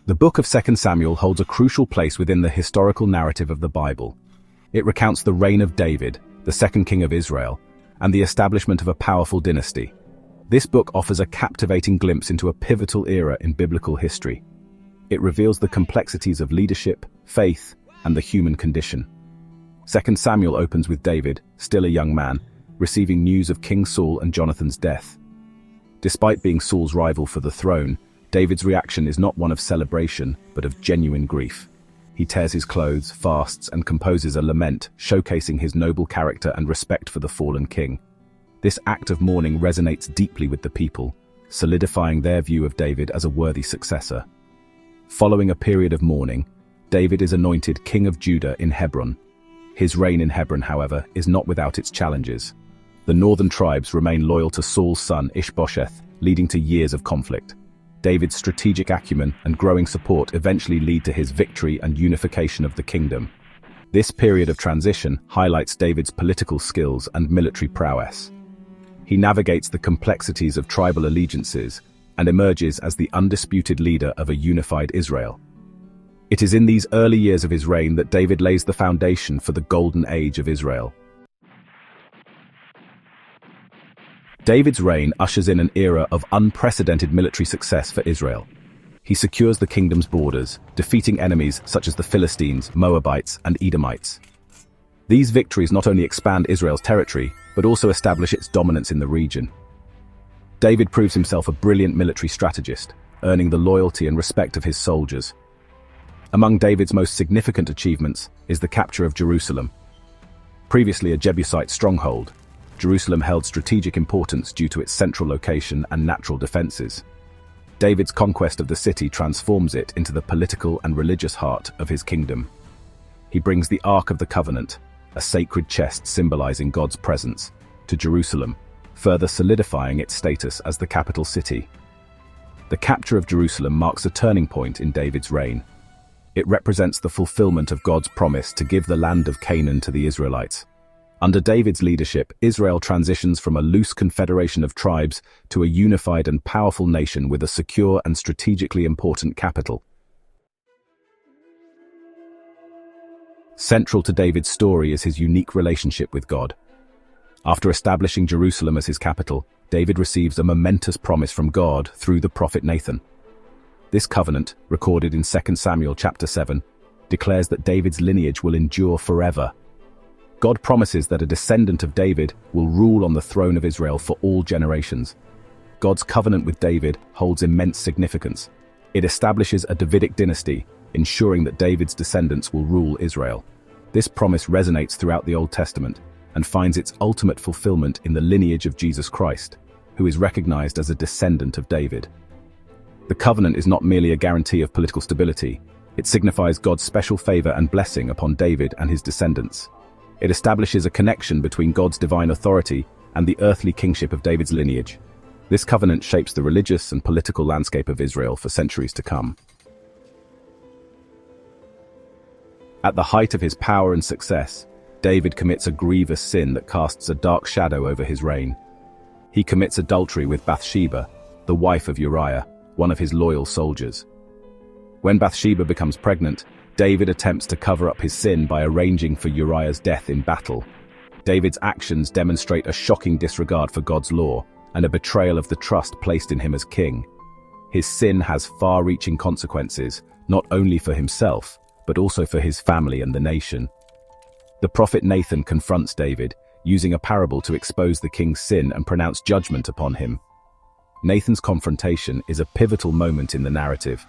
The book of 2 Samuel holds a crucial place within the historical narrative of the Bible. It recounts the reign of David, the second king of Israel, and the establishment of a powerful dynasty. This book offers a captivating glimpse into a pivotal era in biblical history. It reveals the complexities of leadership, faith, and the human condition. 2 Samuel opens with David, still a young man, receiving news of King Saul and Jonathan's death. Despite being Saul's rival for the throne, David's reaction is not one of celebration, but of genuine grief. He tears his clothes, fasts, and composes a lament, showcasing his noble character and respect for the fallen king. This act of mourning resonates deeply with the people, solidifying their view of David as a worthy successor. Following a period of mourning, David is anointed king of Judah in Hebron. His reign in Hebron, however, is not without its challenges. The northern tribes remain loyal to Saul's son Ishbosheth, leading to years of conflict. David's strategic acumen and growing support eventually lead to his victory and unification of the kingdom. This period of transition highlights David's political skills and military prowess. He navigates the complexities of tribal allegiances and emerges as the undisputed leader of a unified Israel. It is in these early years of his reign that David lays the foundation for the golden age of Israel. David's reign ushers in an era of unprecedented military success for Israel. He secures the kingdom's borders, defeating enemies such as the Philistines, Moabites, and Edomites. These victories not only expand Israel's territory, but also establish its dominance in the region. David proves himself a brilliant military strategist, earning the loyalty and respect of his soldiers. Among David's most significant achievements is the capture of Jerusalem. Previously a Jebusite stronghold, Jerusalem held strategic importance due to its central location and natural defenses. David's conquest of the city transforms it into the political and religious heart of his kingdom. He brings the Ark of the Covenant, a sacred chest symbolizing God's presence, to Jerusalem, further solidifying its status as the capital city. The capture of Jerusalem marks a turning point in David's reign. It represents the fulfillment of God's promise to give the land of Canaan to the Israelites. Under David's leadership, Israel transitions from a loose confederation of tribes to a unified and powerful nation with a secure and strategically important capital. Central to David's story is his unique relationship with God. After establishing Jerusalem as his capital, David receives a momentous promise from God through the prophet Nathan. This covenant, recorded in 2 Samuel chapter 7, declares that David's lineage will endure forever. God promises that a descendant of David will rule on the throne of Israel for all generations. God's covenant with David holds immense significance. It establishes a Davidic dynasty, ensuring that David's descendants will rule Israel. This promise resonates throughout the Old Testament and finds its ultimate fulfillment in the lineage of Jesus Christ, who is recognized as a descendant of David. The covenant is not merely a guarantee of political stability, it signifies God's special favor and blessing upon David and his descendants. It establishes a connection between God's divine authority and the earthly kingship of David's lineage. This covenant shapes the religious and political landscape of Israel for centuries to come. At the height of his power and success, David commits a grievous sin that casts a dark shadow over his reign. He commits adultery with Bathsheba, the wife of Uriah, one of his loyal soldiers. When Bathsheba becomes pregnant, David attempts to cover up his sin by arranging for Uriah's death in battle. David's actions demonstrate a shocking disregard for God's law and a betrayal of the trust placed in him as king. His sin has far-reaching consequences, not only for himself, but also for his family and the nation. The prophet Nathan confronts David, using a parable to expose the king's sin and pronounce judgment upon him. Nathan's confrontation is a pivotal moment in the narrative.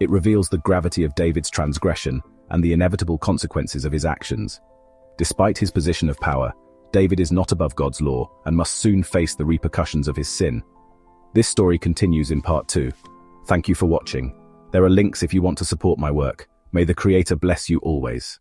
It reveals the gravity of David's transgression and the inevitable consequences of his actions. Despite his position of power, David is not above God's law and must soon face the repercussions of his sin. This story continues in part 2. Thank you for watching. There are links if you want to support my work. May the Creator bless you always.